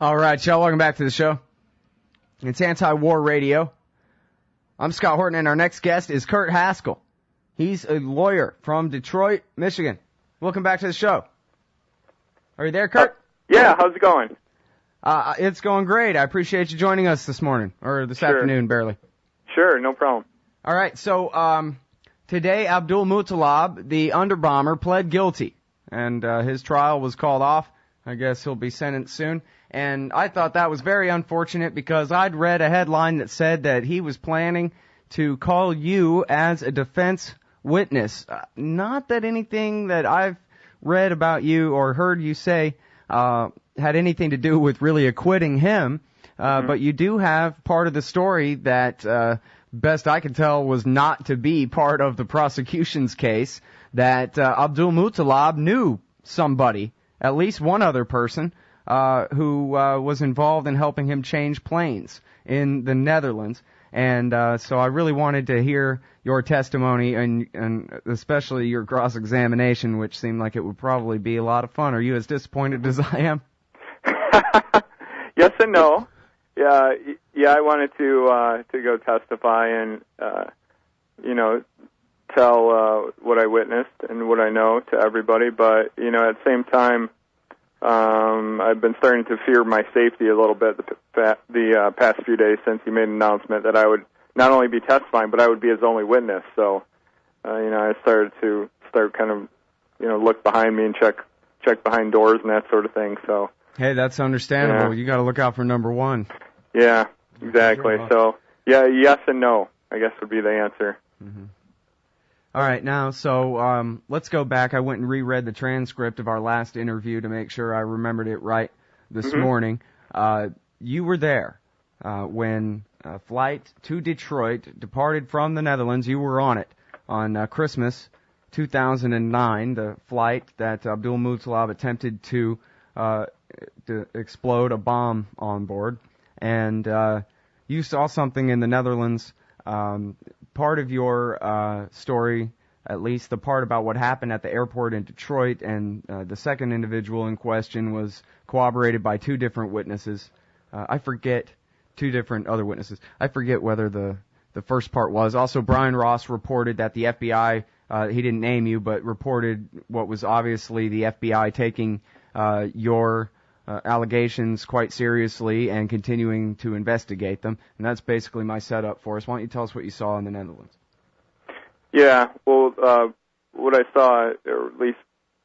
All right, y'all, welcome back to the show. It's Anti-War Radio. I'm Scott Horton, and our next guest is Kurt Haskell. He's a lawyer from Detroit, Michigan. Welcome back to the show. Are you there, Kurt? Yeah, how's it going? It's going great. I appreciate you joining us this morning, or this afternoon, barely. Sure, no problem. All right, so today Abdulmutallab, the underbomber, pled guilty, and his trial was called off. I guess he'll be sentenced soon. And I thought that was very unfortunate because I'd read a headline that said that he was planning to call you as a defense witness. Not that anything that I've read about you or heard you say had anything to do with really acquitting him, but you do have part of the story that, best I can tell, was not to be part of the prosecution's case, that Abdulmutallab knew somebody, at least one other person, who was involved in helping him change planes in the Netherlands. And so I really wanted to hear your testimony and especially your cross-examination, which seemed like it would probably be a lot of fun. Are you as disappointed as I am? Yes and no. Yeah, I wanted to go testify and tell what I witnessed and what I know to everybody, but at the same time, I've been starting to fear my safety a little bit the past few days since he made an announcement that I would not only be testifying, but I would be his only witness. So, I started to kind of, look behind me and check behind doors and that sort of thing. So. Hey, that's understandable. Yeah. You got to look out for number one. Yeah, exactly. So, yeah, yes and no, I guess would be the answer. Mm-hmm. All right, now, so let's go back. I went and reread the transcript of our last interview to make sure I remembered it right this morning. You were there when a flight to Detroit departed from the Netherlands. You were on it on Christmas 2009, the flight that Abdulmutallab attempted to explode a bomb on board. And you saw something in the Netherlands. Part of your story, at least the part about what happened at the airport in Detroit, and the second individual in question was corroborated by two different witnesses. Two different other witnesses. I forget whether the first part was. Also, Brian Ross reported that the FBI, he didn't name you, but reported what was obviously the FBI taking your allegations quite seriously and continuing to investigate them. And that's basically my setup for us. Why don't you tell us what you saw in the Netherlands? Yeah, well, what I saw, or at least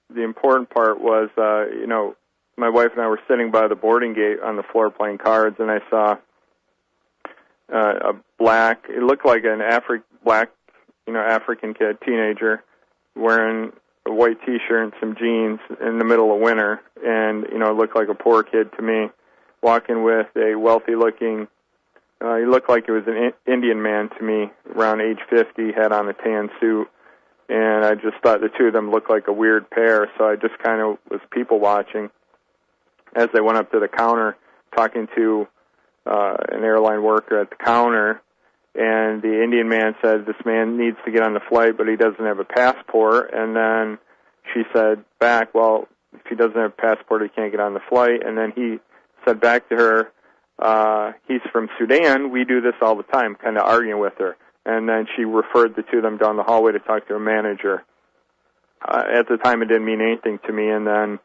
the important part was, my wife and I were sitting by the boarding gate on the floor playing cards, and I saw it looked like an African kid, teenager, wearing a white T-shirt and some jeans in the middle of winter, and it looked like a poor kid to me, walking with a wealthy-looking. He looked like he was an Indian man to me, around age 50, had on a tan suit, and I just thought the two of them looked like a weird pair. So I just kind of was people watching as they went up to the counter, talking to an airline worker at the counter. And the Indian man said, this man needs to get on the flight, but he doesn't have a passport. And then she said back, well, if he doesn't have a passport, he can't get on the flight. And then he said back to her, he's from Sudan. We do this all the time, kind of arguing with her. And then she referred the two of them down the hallway to talk to a manager. At the time, it didn't mean anything to me. And then,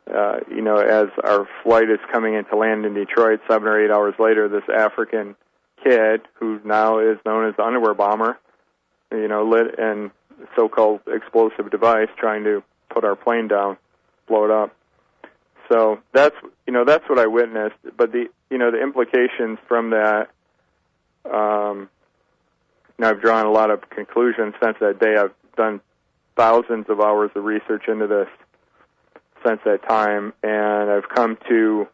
as our flight is coming into land in Detroit, 7 or 8 hours later, this African kid, who now is known as the underwear bomber, lit an so-called explosive device trying to put our plane down, blow it up. So that's what I witnessed. But the implications from that, I've drawn a lot of conclusions since that day. I've done thousands of hours of research into this since that time, and I've come to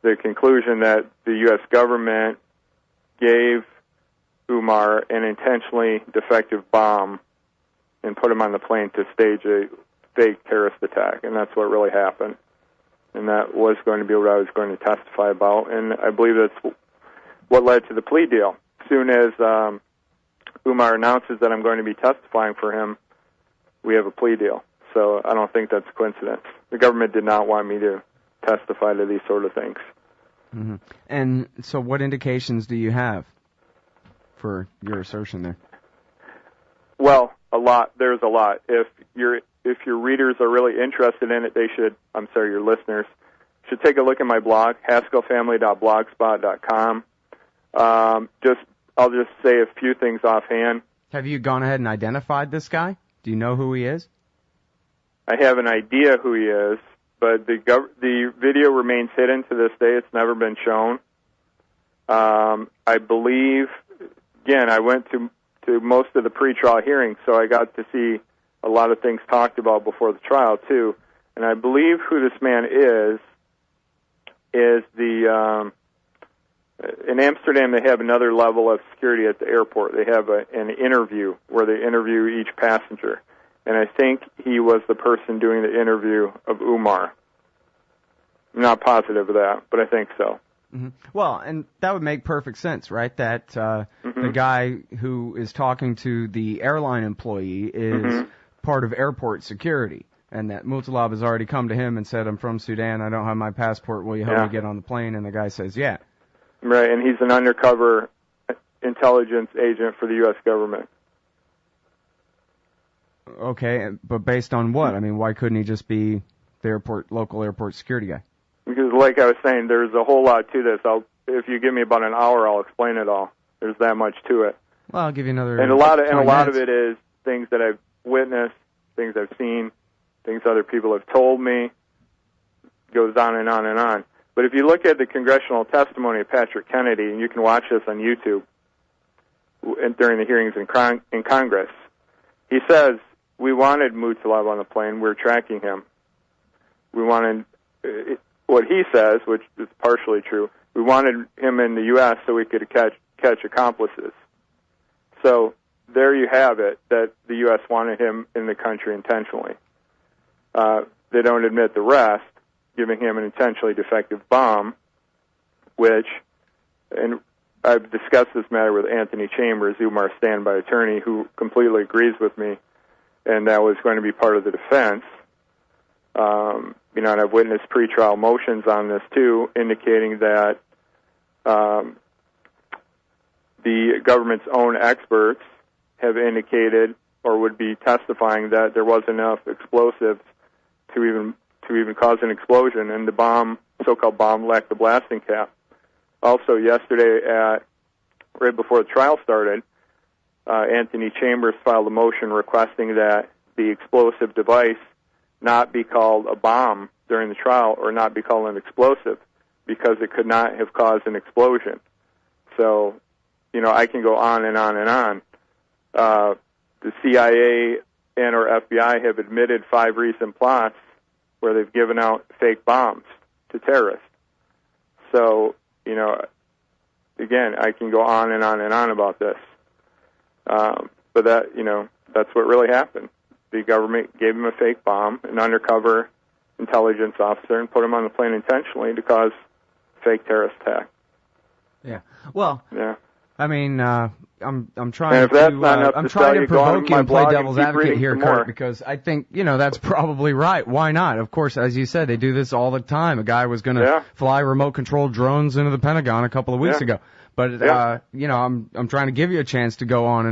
the conclusion that the U.S. government gave Umar an intentionally defective bomb and put him on the plane to stage a fake terrorist attack, and that's what really happened. And that was going to be what I was going to testify about, and I believe that's what led to the plea deal. As soon as Umar announces that I'm going to be testifying for him, we have a plea deal. So I don't think that's a coincidence. The government did not want me to testify to these sort of things. Mm-hmm. And so what indications do you have for your assertion there? Well, a lot. There's a lot. If your readers are really interested in it, your listeners should take a look at my blog, haskellfamily.blogspot.com. I'll just say a few things offhand. Have you gone ahead and identified this guy? Do you know who he is? I have an idea who he is, but the video remains hidden to this day. It's never been shown. I believe, again, I went to most of the pretrial hearings, so I got to see a lot of things talked about before the trial, too. And I believe who this man is the in Amsterdam, they have another level of security at the airport. They have an interview where they interview each passenger. And I think he was the person doing the interview of Umar. I'm not positive of that, but I think so. Mm-hmm. Well, and that would make perfect sense, right? That the guy who is talking to the airline employee is part of airport security, and that Mutallab has already come to him and said, I'm from Sudan, I don't have my passport, will you help me get on the plane? And the guy says, yeah. Right, and he's an undercover intelligence agent for the U.S. government. Okay, but based on what? I mean, why couldn't he just be the local airport security guy? Because, like I was saying, there's a whole lot to this. If you give me about an hour, I'll explain it all. There's that much to it. Well, I'll give you another. And a lot of it is things that I've witnessed, things I've seen, things other people have told me. Goes on and on and on. But if you look at the congressional testimony of Patrick Kennedy, and you can watch this on YouTube during the hearings in Congress, he says, we wanted Mutallab on the plane. We were tracking him. We wanted, what he says, which is partially true, we wanted him in the U.S. so we could catch accomplices. So there you have it, that the U.S. wanted him in the country intentionally. They don't admit the rest, giving him an intentionally defective bomb, which, and I've discussed this matter with Anthony Chambers, Umar's standby attorney, who completely agrees with me, and that was going to be part of the defense. And I've witnessed pretrial motions on this too, indicating that the government's own experts have indicated or would be testifying that there was enough explosives to even cause an explosion, and the bomb, so-called bomb, lacked the blasting cap. Also, yesterday, right before the trial started, Anthony Chambers filed a motion requesting that the explosive device not be called a bomb during the trial or not be called an explosive because it could not have caused an explosion. So, I can go on and on and on. The CIA and or FBI have admitted 5 recent plots where they've given out fake bombs to terrorists. So, again, I can go on and on and on about this. But that's what really happened. The government gave him a fake bomb, an undercover intelligence officer, and put him on the plane intentionally to cause fake terrorist attack. Yeah. Well. Yeah. I mean, I'm trying to provoke you and play devil's advocate here, Kurt, because I think, that's probably right. Why not? Of course, as you said, they do this all the time. A guy was going to fly remote-controlled drones into the Pentagon a couple of weeks ago. But, I'm trying to give you a chance to go on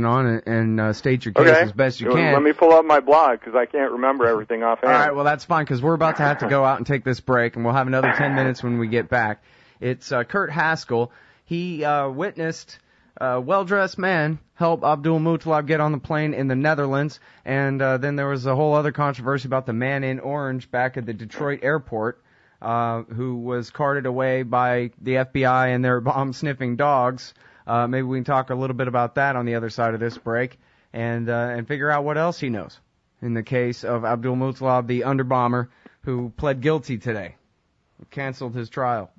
and state your case as best you can. Let me pull up my blog, because I can't remember everything offhand. All right, well, that's fine, because we're about to have to go out and take this break, and we'll have another 10 minutes when we get back. It's Kurt Haskell. He witnessed a well-dressed man help Abdulmutallab get on the plane in the Netherlands, and then there was a whole other controversy about the man in orange back at the Detroit airport who was carted away by the FBI and their bomb-sniffing dogs. Maybe we can talk a little bit about that on the other side of this break and figure out what else he knows in the case of Abdulmutallab, the underbomber, who pled guilty today, canceled his trial.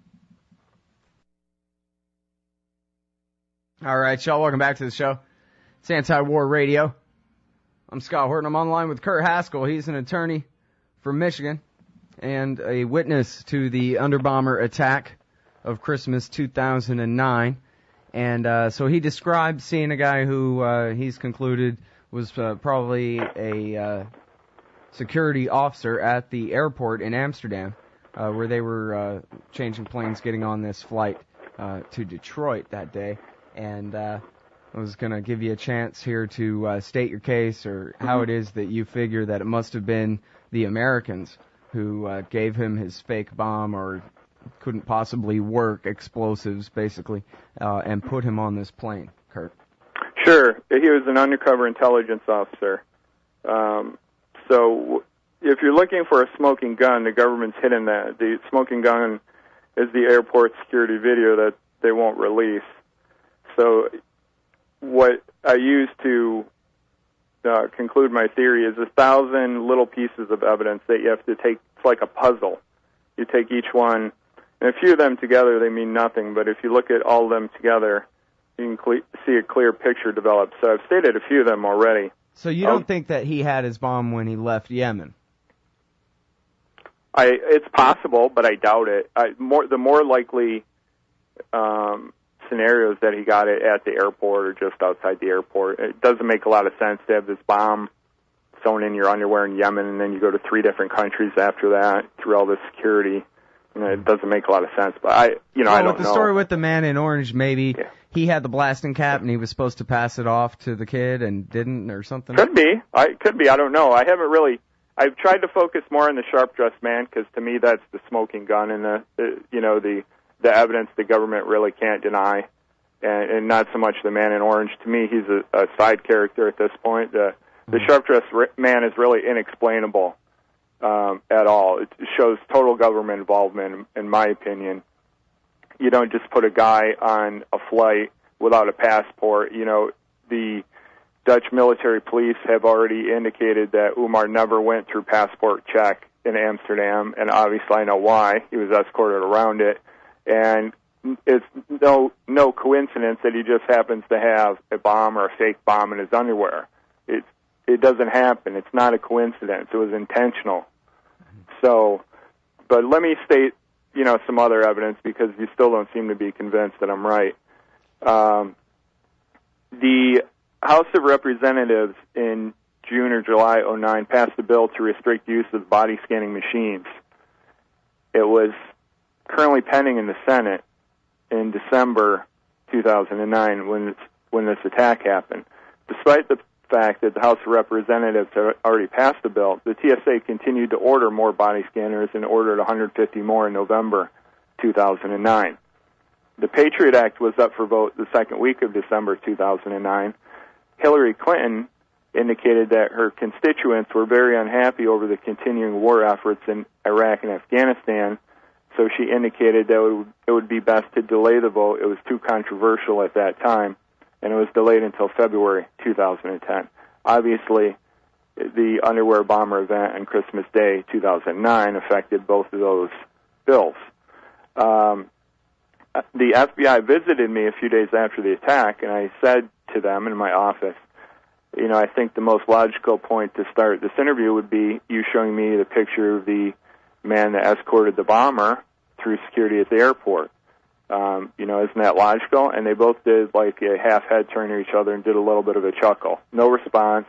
All right, y'all, welcome back to the show. It's Anti-War Radio. I'm Scott Horton. I'm online with Kurt Haskell. He's an attorney from Michigan and a witness to the underbomber attack of Christmas 2009. And so he described seeing a guy who he's concluded was probably a security officer at the airport in Amsterdam where they were changing planes, getting on this flight to Detroit that day. And I was going to give you a chance here to state your case, or how it is that you figure that it must have been the Americans who gave him his fake bomb, or couldn't possibly work explosives, basically, and put him on this plane, Kurt. Sure. He was an undercover intelligence officer. So if you're looking for a smoking gun, the government's hidden that. The smoking gun is the airport security video that they won't release. So what I use to conclude my theory is 1,000 little pieces of evidence that you have to take. It's like a puzzle. You take each one, and a few of them together, they mean nothing, but if you look at all of them together, you can see a clear picture develop. So I've stated a few of them already. So you don't think that he had his bomb when he left Yemen? It's possible, but I doubt it. The more likely scenarios that he got it at the airport or just outside the airport. It doesn't make a lot of sense to have this bomb sewn in your underwear in Yemen, and then you go to 3 different countries after that through all this security. It doesn't make a lot of sense. But I don't know. With the story with the man in orange, maybe he had the blasting cap and he was supposed to pass it off to the kid and didn't, or something. Could be. I don't know. I've tried to focus more on the sharp-dressed man, because to me that's the smoking gun and the evidence the government really can't deny, and not so much the man in orange. To me, he's a side character at this point. The sharp-dressed man is really inexplainable at all. It shows total government involvement, in my opinion. You don't just put a guy on a flight without a passport. The Dutch military police have already indicated that Umar never went through passport check in Amsterdam, and obviously I know why. He was escorted around it, and it's no coincidence that he just happens to have a bomb or a fake bomb in his underwear. It doesn't happen. It's not a coincidence. It was intentional. So, but let me state, some other evidence, because you still don't seem to be convinced that I'm right. The House of Representatives in June or July 2009 passed a bill to restrict use of body scanning machines. It was currently pending in the Senate in December 2009 when this attack happened. Despite the fact that the House of Representatives had already passed the bill, the TSA continued to order more body scanners and ordered 150 more in November 2009. The Patriot Act was up for vote the second week of December 2009. Hillary Clinton indicated that her constituents were very unhappy over the continuing war efforts in Iraq and Afghanistan, so she indicated that it would be best to delay the vote. It was too controversial at that time, and it was delayed until February 2010. Obviously, the underwear bomber event on Christmas Day 2009 affected both of those bills. The FBI visited me a few days after the attack, and I said to them in my office, I think the most logical point to start this interview would be you showing me the picture of the man that escorted the bomber through security at the airport. Isn't that logical? And they both did like a half head turn to each other and did a little bit of a chuckle. No response,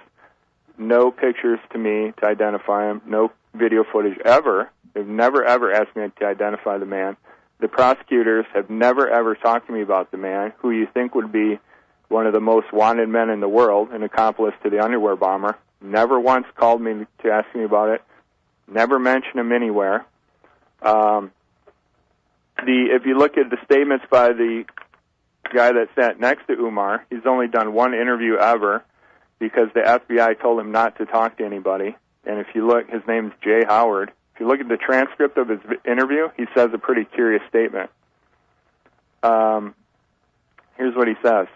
no pictures to me to identify him, no video footage ever. They've never, ever asked me to identify the man. The prosecutors have never, ever talked to me about the man, who you think would be one of the most wanted men in the world, an accomplice to the underwear bomber. Never once called me to ask me about it. Never mentioned him anywhere. If you look at the statements by the guy that sat next to Umar, he's only done one interview ever because the FBI told him not to talk to anybody. And if you look, his name's Jay Howard. If you look at the transcript of his interview, he says a pretty curious statement. Here's what he says.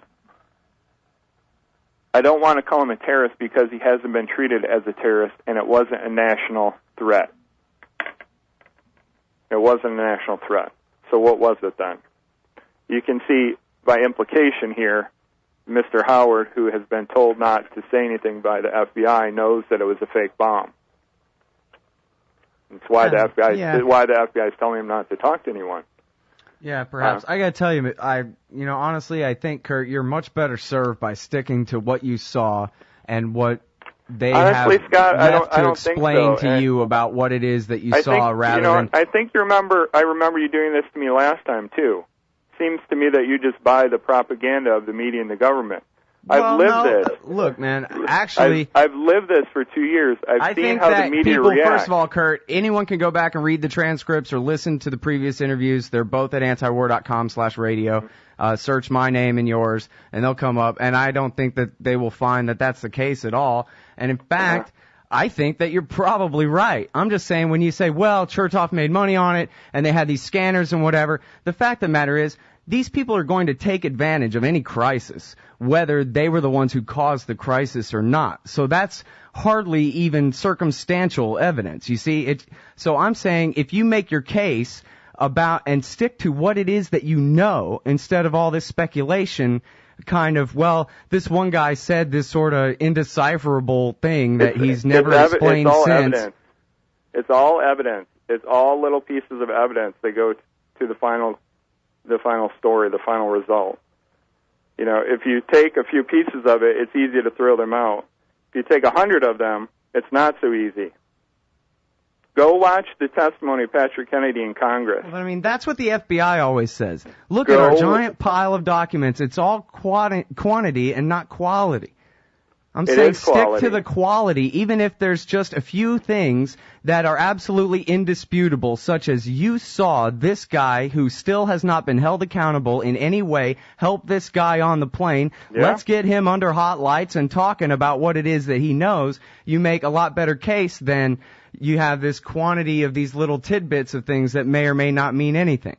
I don't want to call him a terrorist because he hasn't been treated as a terrorist, and it wasn't a national threat. It wasn't a national threat. So what was it then? You can see by implication here, Mr. Howard, who has been told not to say anything by the FBI, knows that it was a fake bomb. It's why the FBI is telling him not to talk to anyone. Yeah, perhaps. I got to tell you, honestly, I think, Kurt, you're much better served by sticking to what you saw and what they honestly, have Scott, left I to don't think explain so. to you about what it is that you saw, rather than... I think I remember you doing this to me last time, too. Seems to me that you just buy the propaganda of the media and the government. I've lived this. Look, man, actually... I've lived this for 2 years. I've seen how the media reacts. First of all, Kurt, anyone can go back and read the transcripts or listen to the previous interviews. They're both at antiwar.com/radio. Search my name and yours, and they'll come up. And I don't think that they will find that that's the case at all. And in fact, I think that you're probably right. I'm just saying, when you say, well, Chertoff made money on it, and they had these scanners and whatever, the fact of the matter is, these people are going to take advantage of any crisis, whether they were the ones who caused the crisis or not. So that's hardly even circumstantial evidence. You see, so I'm saying, if you make your case about and stick to what it is that you know, instead of all this speculation, kind of, well, this one guy said this sort of indecipherable thing that he's never explained since. Evidence. It's all evidence. It's all little pieces of evidence that go to the final story, the final result. You know, if you take a few pieces of it, it's easy to throw them out. If you take 100 of them, it's not so easy. Go watch the testimony of Patrick Kennedy in Congress. Well, I mean, that's what the FBI always says. Look at our giant pile of documents. It's all quantity and not quality. I'm saying stick to the quality, even if there's just a few things that are absolutely indisputable, such as you saw this guy who still has not been held accountable in any way help this guy on the plane. Yeah. Let's get him under hot lights and talking about what it is that he knows. You make a lot better case than you have this quantity of these little tidbits of things that may or may not mean anything.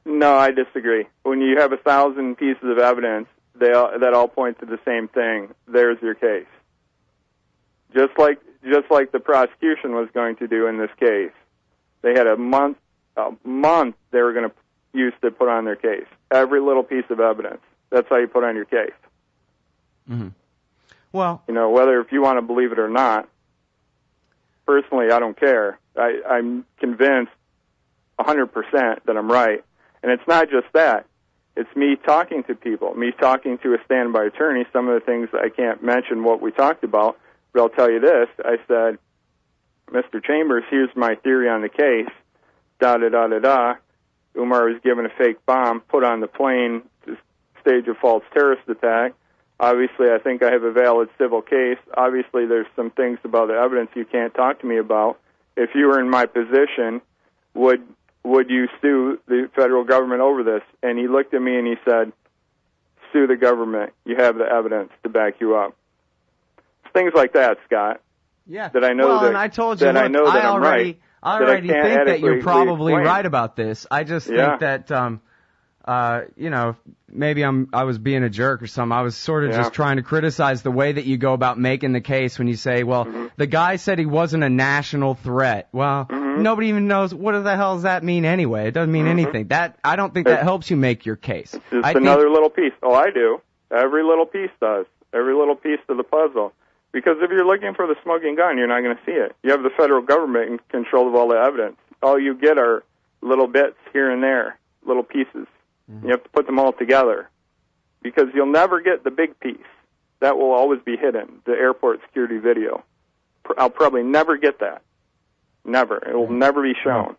No, I disagree. When you have 1,000 pieces of evidence, that all point to the same thing, there's your case. Just like the prosecution was going to do in this case. They had a month they were going to use to put on their case. Every little piece of evidence. That's how you put on your case. Mm-hmm. Well, you know, whether if you want to believe it or not, personally, I don't care. I'm convinced 100% that I'm right. And it's not just that. It's me talking to people, me talking to a standby attorney. Some of the things I can't mention what we talked about, but I'll tell you this. I said, Mr. Chambers, here's my theory on the case. Da-da-da-da-da. Umar was given a fake bomb, put on the plane to stage a false terrorist attack. Obviously, I think I have a valid civil case. Obviously, there's some things about the evidence you can't talk to me about. If you were in my position, would you sue the federal government over this? And he looked at me and he said, sue the government. You have the evidence to back you up. Things like that, Scott. Yeah. That I know well, that, and I told you, that look, I know that I'm right. I already think that you're probably right about this. I just think that, you know, maybe I was being a jerk or something. I was sort of just trying to criticize the way that you go about making the case when you say, well, the guy said he wasn't a national threat. Well, nobody even knows what the hell does that mean anyway. It doesn't mean anything. I don't think that helps you make your case. Just another little piece. Oh, I do. Every little piece does. Every little piece of the puzzle. Because if you're looking for the smoking gun, you're not going to see it. You have the federal government in control of all the evidence. All you get are little bits here and there, little pieces. You have to put them all together. Because you'll never get the big piece. That will always be hidden, the airport security video. I'll probably never get that. Never. It will never be shown.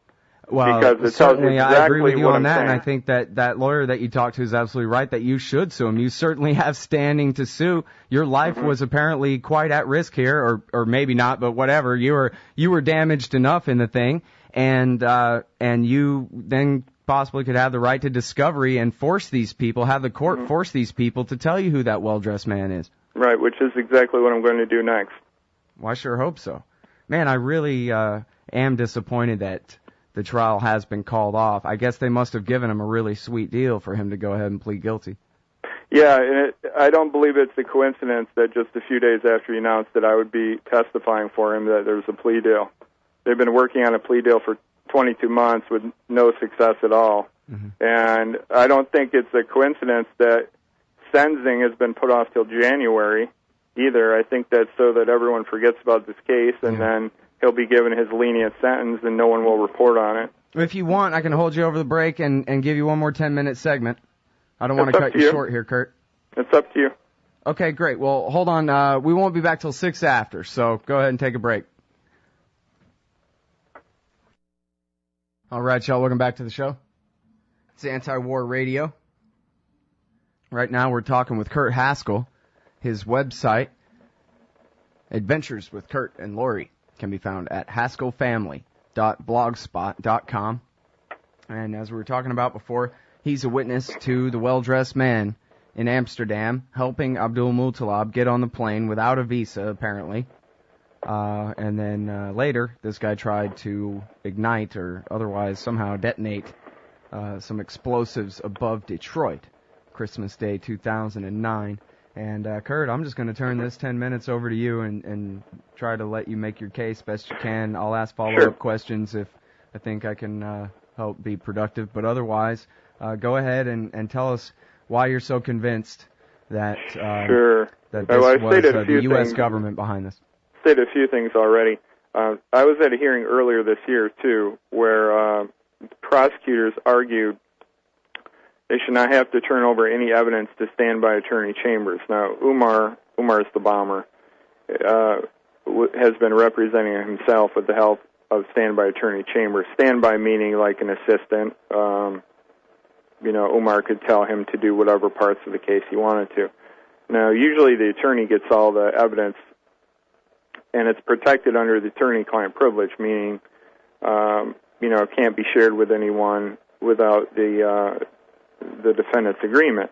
Well, because certainly exactly I agree with you on that, saying. and I think that lawyer that you talked to is absolutely right, that you should sue him. You certainly have standing to sue. Your life was apparently quite at risk here, or maybe not, but whatever. You were damaged enough in the thing, and you then possibly could have the right to discovery and force these people, have the court force these people to tell you who that well-dressed man is. Right, which is exactly what I'm going to do next. Well, I sure hope so. Man, I really am disappointed that the trial has been called off. I guess they must have given him a really sweet deal for him to go ahead and plead guilty. Yeah, and I don't believe it's a coincidence that just a few days after he announced that I would be testifying for him that there was a plea deal. They've been working on a plea deal for 22 months with no success at all. And I don't think it's a coincidence that sentencing has been put off till January either. I think that's so that everyone forgets about this case, and then he'll be given his lenient sentence and no one will report on it. If you want, I can hold you over the break and give you one more 10-minute segment. I don't want to cut you short here, Kurt. It's up to you. Okay, great. Well, hold on. We won't be back till 6 after, so go ahead and take a break. All right, y'all, welcome back to the show. It's Anti-War Radio. Right now we're talking with Kurt Haskell. His website, Adventures with Kurt and Lori, can be found at haskellfamily.blogspot.com. And as we were talking about before, he's a witness to the well-dressed man in Amsterdam helping Abdulmutallab get on the plane without a visa, apparently. And then later, this guy tried to ignite or otherwise somehow detonate some explosives above Detroit, Christmas Day 2009. And Kurt, I'm just going to turn this 10 minutes over to you and try to let you make your case best you can. I'll ask follow-up questions if I think I can help be productive. But otherwise, go ahead and tell us why you're so convinced that that this was the U.S. government behind this. Stated a few things already. I was at a hearing earlier this year, too, where prosecutors argued they should not have to turn over any evidence to standby attorney Chambers. Now, Umar's the bomber, has been representing himself with the help of standby attorney Chambers. Standby meaning like an assistant. Umar could tell him to do whatever parts of the case he wanted to. Now, usually the attorney gets all the evidence, and it's protected under the attorney-client privilege, meaning, it can't be shared with anyone without the defendant's agreement.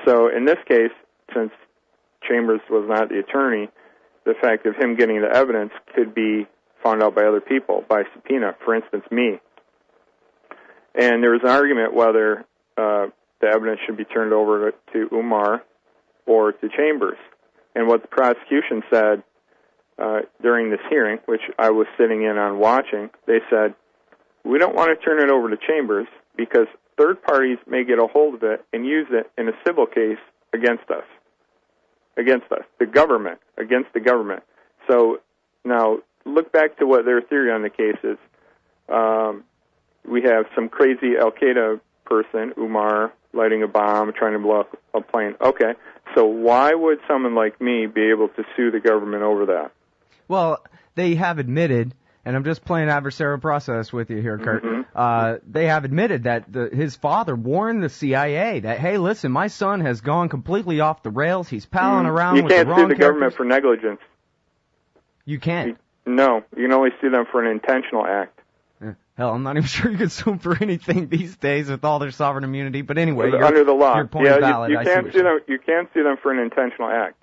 So in this case, since Chambers was not the attorney, the fact of him getting the evidence could be found out by other people, by subpoena, for instance, me. And there was an argument whether the evidence should be turned over to Umar or to Chambers. And what the prosecution said during this hearing, which I was sitting in on watching, they said, we don't want to turn it over to Chambers because third parties may get a hold of it and use it in a civil case against us, the government, against the government. So now look back to what their theory on the case is. We have some crazy Al-Qaeda person, Umar, lighting a bomb, trying to blow up a plane. Okay, so why would someone like me be able to sue the government over that? Well, they have admitted, and I'm just playing adversarial process with you here, Kurt. Mm-hmm. They have admitted that his father warned the CIA that, hey, listen, my son has gone completely off the rails. He's palling around with the wrong You can't sue the characters. government for negligence. You can't? No, you can only sue them for an intentional act. Hell, I'm not even sure you can sue them for anything these days with all their sovereign immunity. But anyway, under the law, your point is valid. You can't sue them. You can't sue them for an intentional act.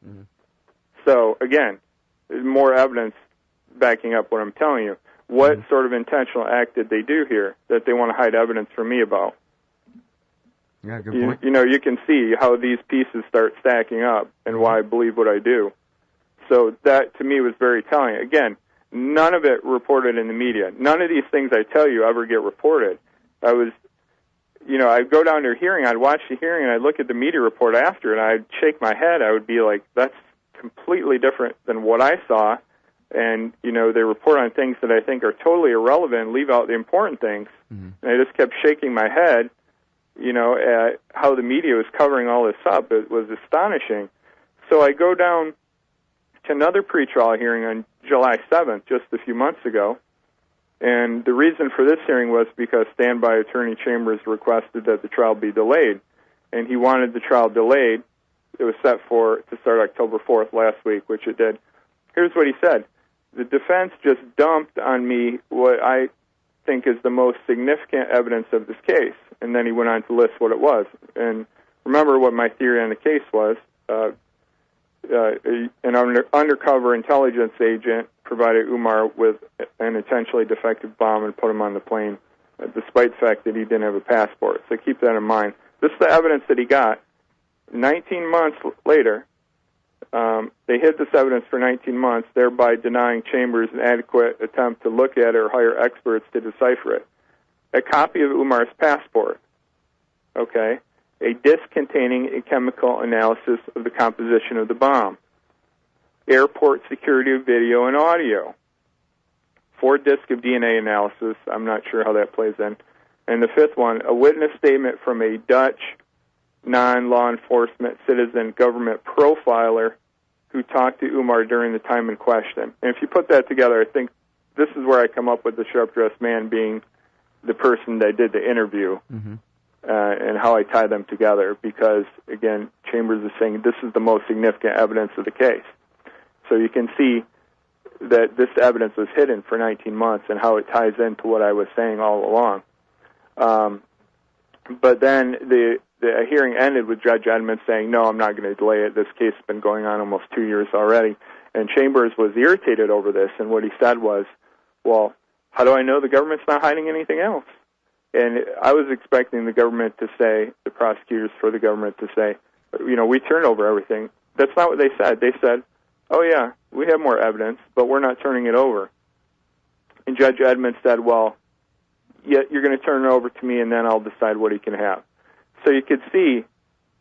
Mm-hmm. So again, there's more evidence backing up what I'm telling you. What sort of intentional act did they do here that they want to hide evidence from me about? Yeah, good point. You can see how these pieces start stacking up and why I believe what I do. So that, to me, was very telling. Again, none of it reported in the media. None of these things I tell you ever get reported. I'd go down to a hearing, I'd watch the hearing, and I'd look at the media report after, and I'd shake my head. I would be like, that's completely different than what I saw. And, they report on things that I think are totally irrelevant and leave out the important things. Mm-hmm. And I just kept shaking my head, at how the media was covering all this up. It was astonishing. So I go down to another pretrial hearing on July 7th, just a few months ago. And the reason for this hearing was because standby attorney Chambers requested that the trial be delayed. And he wanted the trial delayed. It was set to start October 4th last week, which it did. Here's what he said. The defense just dumped on me what I think is the most significant evidence of this case. And then he went on to list what it was. And remember what my theory on the case was. An undercover intelligence agent provided Umar with an intentionally defective bomb and put him on the plane, despite the fact that he didn't have a passport. So keep that in mind. This is the evidence that he got. 19 months later, they hid this evidence for 19 months, thereby denying Chambers an adequate attempt to look at it or hire experts to decipher it. A copy of Umar's passport, okay? A disc containing a chemical analysis of the composition of the bomb. Airport security video and audio. 4 discs of DNA analysis. I'm not sure how that plays in. And the 5th one, a witness statement from a Dutch non-law enforcement citizen government profiler who talked to Umar during the time in question. And if you put that together, I think this is where I come up with the sharp-dressed man being the person that did the interview, and how I tie them together, because, again, Chambers is saying this is the most significant evidence of the case. So you can see that this evidence was hidden for 19 months and how it ties into what I was saying all along. But then the hearing ended with Judge Edmonds saying, no, I'm not going to delay it. This case has been going on almost 2 years already. And Chambers was irritated over this, and what he said was, well, how do I know the government's not hiding anything else? And I was expecting the government to say, the prosecutors for the government to say, we turned over everything. That's not what they said. They said, oh, yeah, we have more evidence, but we're not turning it over. And Judge Edmonds said, well, yeah, you're going to turn it over to me, and then I'll decide what he can have. So you could see,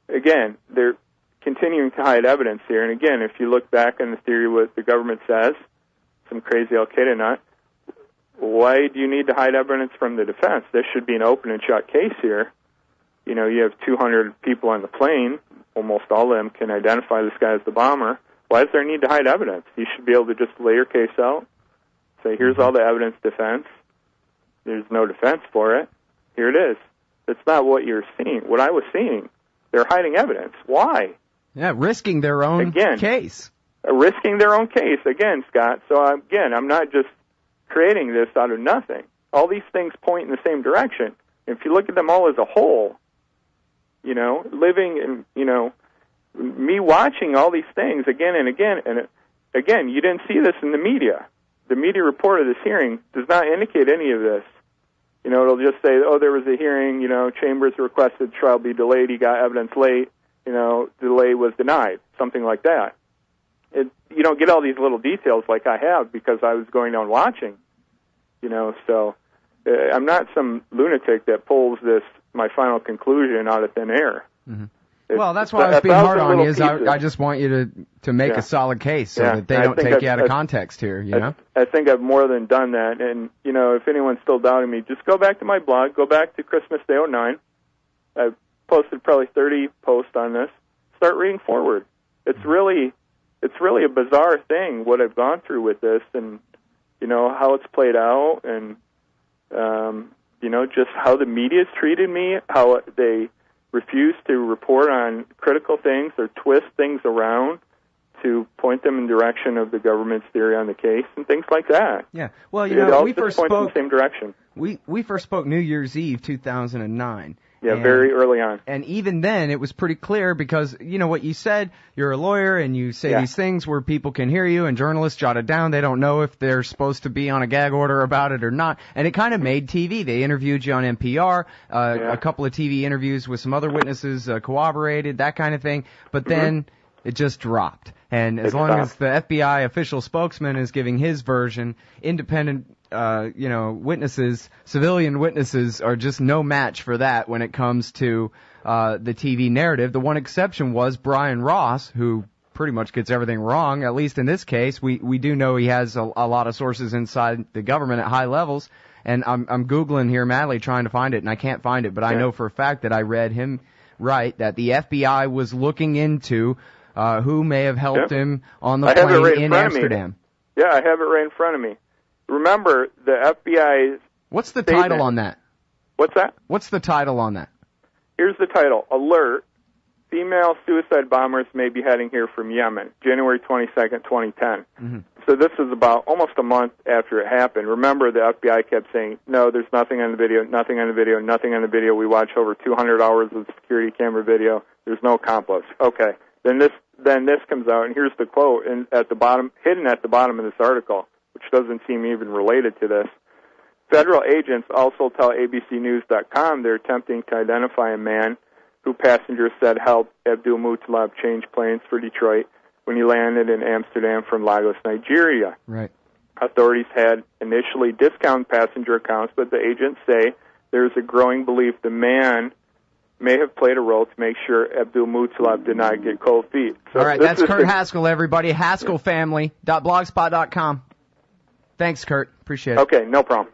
again, they're continuing to hide evidence here. And again, if you look back on the theory of what the government says, some crazy Al-Qaeda nut, why do you need to hide evidence from the defense? This should be an open and shut case here. You have 200 people on the plane. Almost all of them can identify this guy as the bomber. Why is there a need to hide evidence? You should be able to just lay your case out, say, here's all the evidence defense. There's no defense for it. Here it is. That's not what you're seeing. What I was seeing, they're hiding evidence. Why? Yeah, risking their own case. Risking their own case, again, Scott. So, again, I'm not just creating this out of nothing. All these things point in the same direction. If you look at them all as a whole, living in, me watching all these things again and again, and again, you didn't see this in the media. The media report of this hearing does not indicate any of this. It'll just say, oh, there was a hearing, Chambers requested trial be delayed, he got evidence late, delay was denied, something like that. You don't get all these little details like I have because I was going down watching, so I'm not some lunatic that pulls my final conclusion out of thin air. Mm-hmm. Well, that's why I was being hard on you, is I just want you to make a solid case so that they don't take you out of context here, I think I've more than done that, and, if anyone's still doubting me, just go back to my blog, go back to Christmas Day 09. I've posted probably 30 posts on this. Start reading forward. It's really a bizarre thing, what I've gone through with this, and, how it's played out, and, just how the media's treated me, how they refuse to report on critical things or twist things around to point them in direction of the government's theory on the case and things like that. Yeah. Well, we first spoke in the same direction. We first spoke New Year's Eve 2009. Yeah, very early on. And even then, it was pretty clear because, what you said, you're a lawyer and you say these things where people can hear you and journalists jot it down. They don't know if they're supposed to be on a gag order about it or not. And it kind of made TV. They interviewed you on NPR, a couple of TV interviews with some other witnesses corroborated, that kind of thing. But then it just dropped. And as long as the FBI official spokesman is giving his version, independent witnesses, civilian witnesses are just no match for that when it comes to the TV narrative. The one exception was Brian Ross, who pretty much gets everything wrong, at least in this case. We do know he has a lot of sources inside the government at high levels, and I'm Googling here madly trying to find it, and I can't find it, but I know for a fact that I read him right, that the FBI was looking into who may have helped him on the plane in Amsterdam. Yeah, I have it right in front of me. Remember, the FBI's... What's the title on that? What's that? What's the title on that? Here's the title. Alert. Female suicide bombers may be heading here from Yemen, January 22nd, 2010. Mm-hmm. So this is about almost a month after it happened. Remember, the FBI kept saying, no, there's nothing on the video, nothing on the video, nothing on the video. We watched over 200 hours of security camera video. There's no accomplice. Okay. Then this comes out, and here's the quote at the bottom, hidden at the bottom of this article, which doesn't seem even related to this. Federal agents also tell ABCnews.com they're attempting to identify a man who passengers said helped Abdulmutallab change planes for Detroit when he landed in Amsterdam from Lagos, Nigeria. Right. Authorities had initially discounted passenger accounts, but the agents say there's a growing belief the man may have played a role to make sure Abdulmutallab did not get cold feet. So all right, that's Kurt Haskell, everybody. HaskellFamily.blogspot.com. Thanks, Kurt. Appreciate it. Okay, no problem.